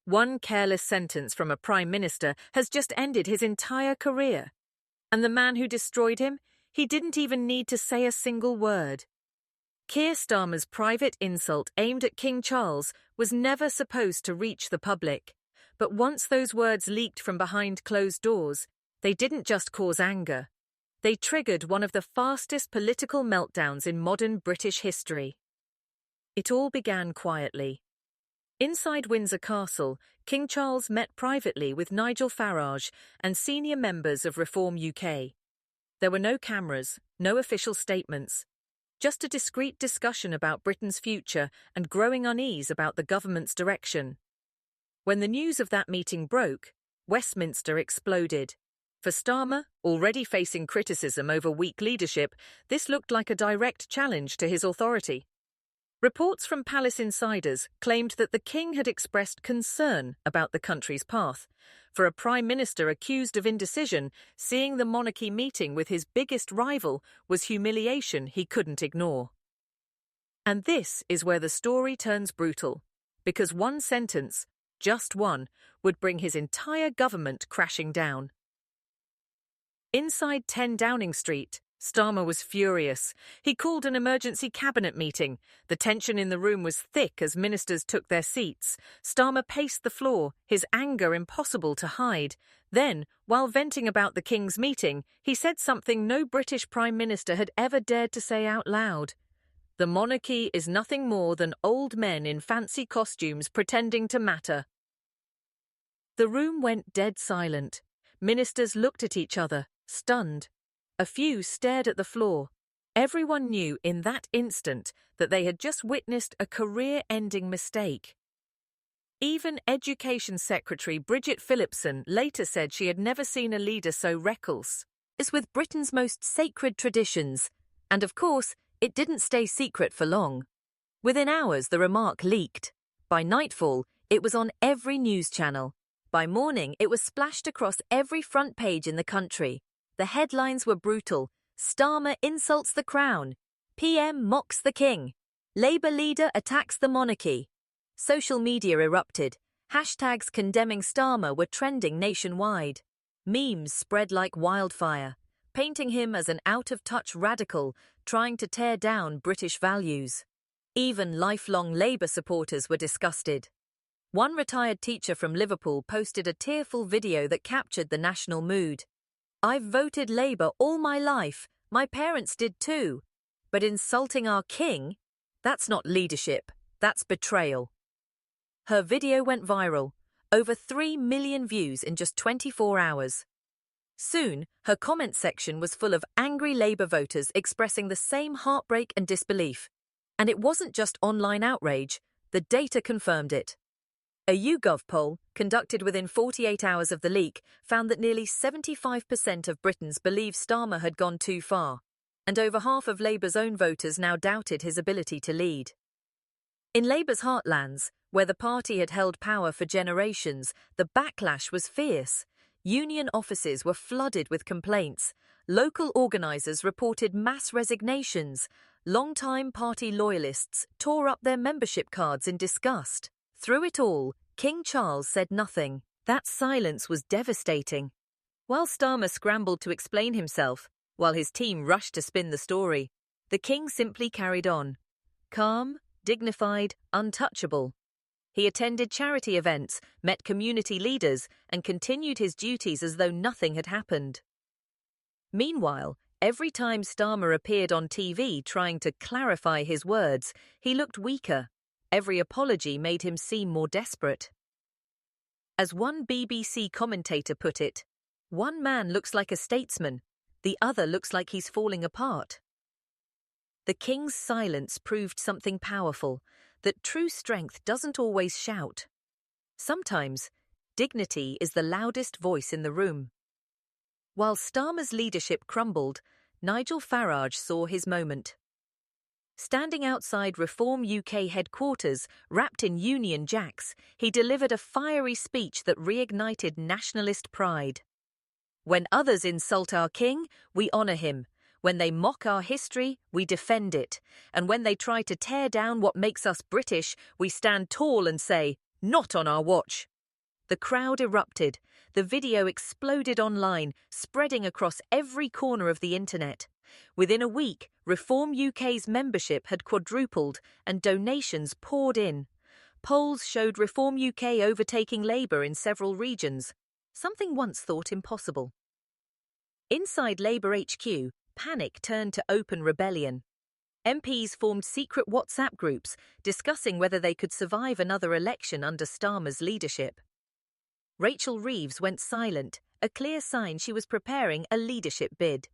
One careless sentence from a Prime Minister has just ended his entire career. And the man who destroyed him, he didn't even need to say a single word. Keir Starmer's private insult aimed at King Charles was never supposed to reach the public. But once those words leaked from behind closed doors, they didn't just cause anger. They triggered one of the fastest political meltdowns in modern British history. It all began quietly. Inside Windsor Castle, King Charles met privately with Nigel Farage and senior members of Reform UK. There were no cameras, no official statements, just a discreet discussion about Britain's future and growing unease about the government's direction. When the news of that meeting broke, Westminster exploded. For Starmer, already facing criticism over weak leadership, this looked like a direct challenge to his authority. Reports from palace insiders claimed that the king had expressed concern about the country's path. For a prime minister accused of indecision, seeing the monarchy meeting with his biggest rival was humiliation he couldn't ignore. And this is where the story turns brutal, because one sentence, just one, would bring his entire government crashing down. Inside 10 Downing Street, Starmer was furious. He called an emergency cabinet meeting. The tension in the room was thick as ministers took their seats. Starmer paced the floor, his anger impossible to hide. Then, while venting about the King's meeting, he said something no British Prime Minister had ever dared to say out loud. The monarchy is nothing more than old men in fancy costumes pretending to matter. The room went dead silent. Ministers looked at each other, stunned. A few stared at the floor. Everyone knew in that instant that they had just witnessed a career-ending mistake. Even Education Secretary Bridget Phillipson later said she had never seen a leader so reckless. It's with Britain's most sacred traditions. And of course, it didn't stay secret for long. Within hours, the remark leaked. By nightfall, it was on every news channel. By morning, it was splashed across every front page in the country. The headlines were brutal. Starmer insults the crown. PM mocks the king. Labour leader attacks the monarchy. Social media erupted. Hashtags condemning Starmer were trending nationwide. Memes spread like wildfire, painting him as an out-of-touch radical trying to tear down British values. Even lifelong Labour supporters were disgusted. One retired teacher from Liverpool posted a tearful video that captured the national mood. "I've voted Labour all my life, my parents did too. But insulting our king? That's not leadership, that's betrayal." Her video went viral, over 3 million views in just 24 hours. Soon, her comment section was full of angry Labour voters expressing the same heartbreak and disbelief. And it wasn't just online outrage, the data confirmed it. A YouGov poll, conducted within 48 hours of the leak, found that nearly 75% of Britons believe Starmer had gone too far, and over half of Labour's own voters now doubted his ability to lead. In Labour's heartlands, where the party had held power for generations, the backlash was fierce. Union offices were flooded with complaints. Local organisers reported mass resignations. Long-time party loyalists tore up their membership cards in disgust. Through it all, King Charles said nothing. That silence was devastating. While Starmer scrambled to explain himself, while his team rushed to spin the story, the king simply carried on. Calm, dignified, untouchable. He attended charity events, met community leaders, and continued his duties as though nothing had happened. Meanwhile, every time Starmer appeared on TV trying to clarify his words, he looked weaker. Every apology made him seem more desperate. As one BBC commentator put it, "One man looks like a statesman, the other looks like he's falling apart." The king's silence proved something powerful, that true strength doesn't always shout. Sometimes, dignity is the loudest voice in the room. While Starmer's leadership crumbled, Nigel Farage saw his moment. Standing outside Reform UK headquarters, wrapped in Union Jacks, he delivered a fiery speech that reignited nationalist pride. "When others insult our king, we honour him. When they mock our history, we defend it. And when they try to tear down what makes us British, we stand tall and say, 'Not on our watch.' The crowd erupted. The video exploded online, spreading across every corner of the internet. Within a week, Reform UK's membership had quadrupled and donations poured in. Polls showed Reform UK overtaking Labour in several regions, something once thought impossible. Inside Labour HQ, panic turned to open rebellion. MPs formed secret WhatsApp groups discussing whether they could survive another election under Starmer's leadership. Rachel Reeves went silent, a clear sign she was preparing a leadership bid.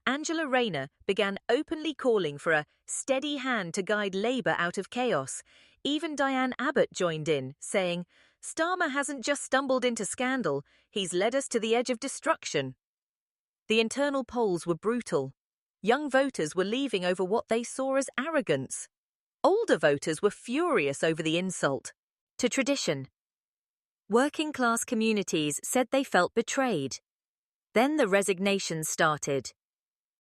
Angela Rayner began openly calling for a steady hand to guide Labour out of chaos. Even Diane Abbott joined in, saying, "Starmer hasn't just stumbled into scandal, he's led us to the edge of destruction." The internal polls were brutal. Young voters were leaving over what they saw as arrogance. Older voters were furious over the insult to tradition. Working-class communities said they felt betrayed. Then the resignations started.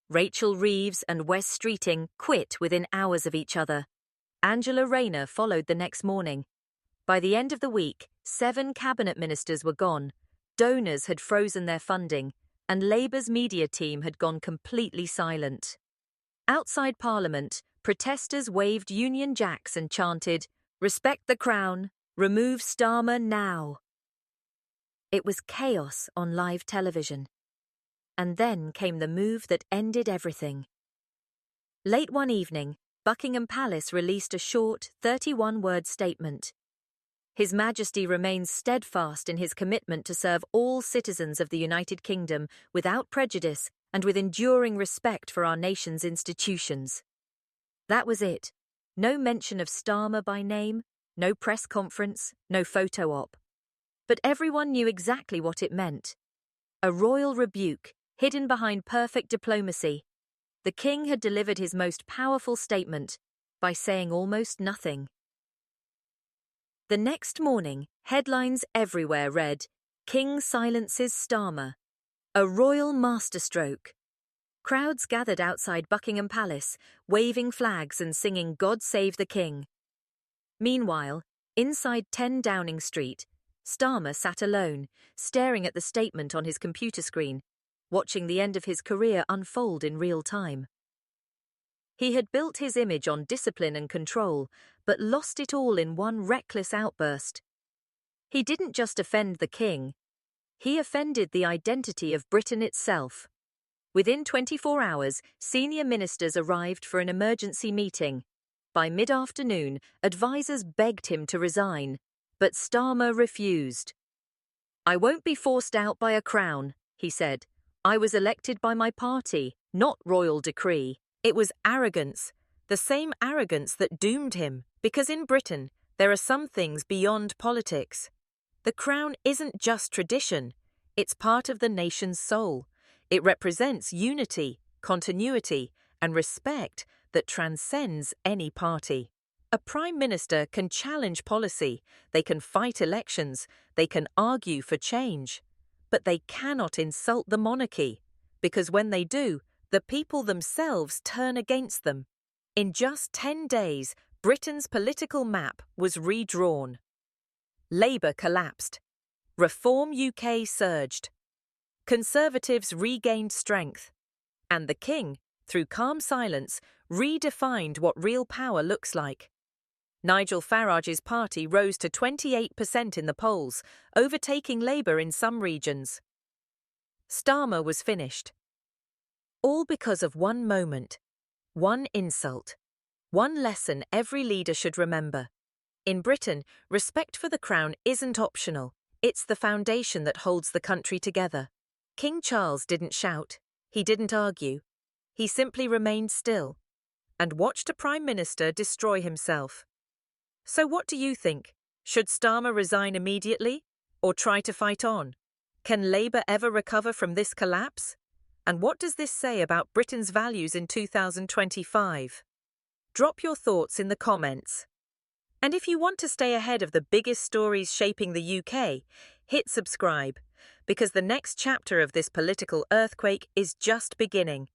Rachel Reeves and Wes Streeting quit within hours of each other. Angela Rayner followed the next morning. By the end of the week, 7 cabinet ministers were gone. Donors had frozen their funding, and Labour's media team had gone completely silent. Outside Parliament, protesters waved Union Jacks and chanted, "Respect the Crown, remove Starmer now." It was chaos on live television. And then came the move that ended everything. Late one evening, Buckingham Palace released a short, 31-word statement. His Majesty remains steadfast in his commitment to serve all citizens of the United Kingdom without prejudice and with enduring respect for our nation's institutions. That was it. No mention of Starmer by name, no press conference, no photo op. But everyone knew exactly what it meant. A royal rebuke, hidden behind perfect diplomacy. The king had delivered his most powerful statement by saying almost nothing. The next morning, headlines everywhere read, "King silences Starmer. A royal masterstroke." Crowds gathered outside Buckingham Palace, waving flags and singing "God Save the King." Meanwhile, inside 10 Downing Street, Starmer sat alone, staring at the statement on his computer screen, watching the end of his career unfold in real time. He had built his image on discipline and control, but lost it all in one reckless outburst. He didn't just offend the king, he offended the identity of Britain itself. Within 24 hours, senior ministers arrived for an emergency meeting. By mid-afternoon, advisers begged him to resign, but Starmer refused. "I won't be forced out by a crown," he said. "I was elected by my party, not royal decree." It was arrogance, the same arrogance that doomed him, because in Britain, there are some things beyond politics. The crown isn't just tradition, it's part of the nation's soul. It represents unity, continuity, and respect that transcends any party. A prime minister can challenge policy, they can fight elections, they can argue for change. But they cannot insult the monarchy, because when they do, the people themselves turn against them. In just 10 days, Britain's political map was redrawn. Labour collapsed. Reform UK surged. Conservatives regained strength. And the king, through calm silence, redefined what real power looks like. Nigel Farage's party rose to 28% in the polls, overtaking Labour in some regions. Starmer was finished. All because of one moment, one insult, one lesson every leader should remember. In Britain, respect for the crown isn't optional, it's the foundation that holds the country together. King Charles didn't shout, he didn't argue, he simply remained still and watched a prime minister destroy himself. So what do you think? Should Starmer resign immediately or try to fight on? Can Labour ever recover from this collapse? And what does this say about Britain's values in 2025? Drop your thoughts in the comments. And if you want to stay ahead of the biggest stories shaping the UK, hit subscribe, because the next chapter of this political earthquake is just beginning.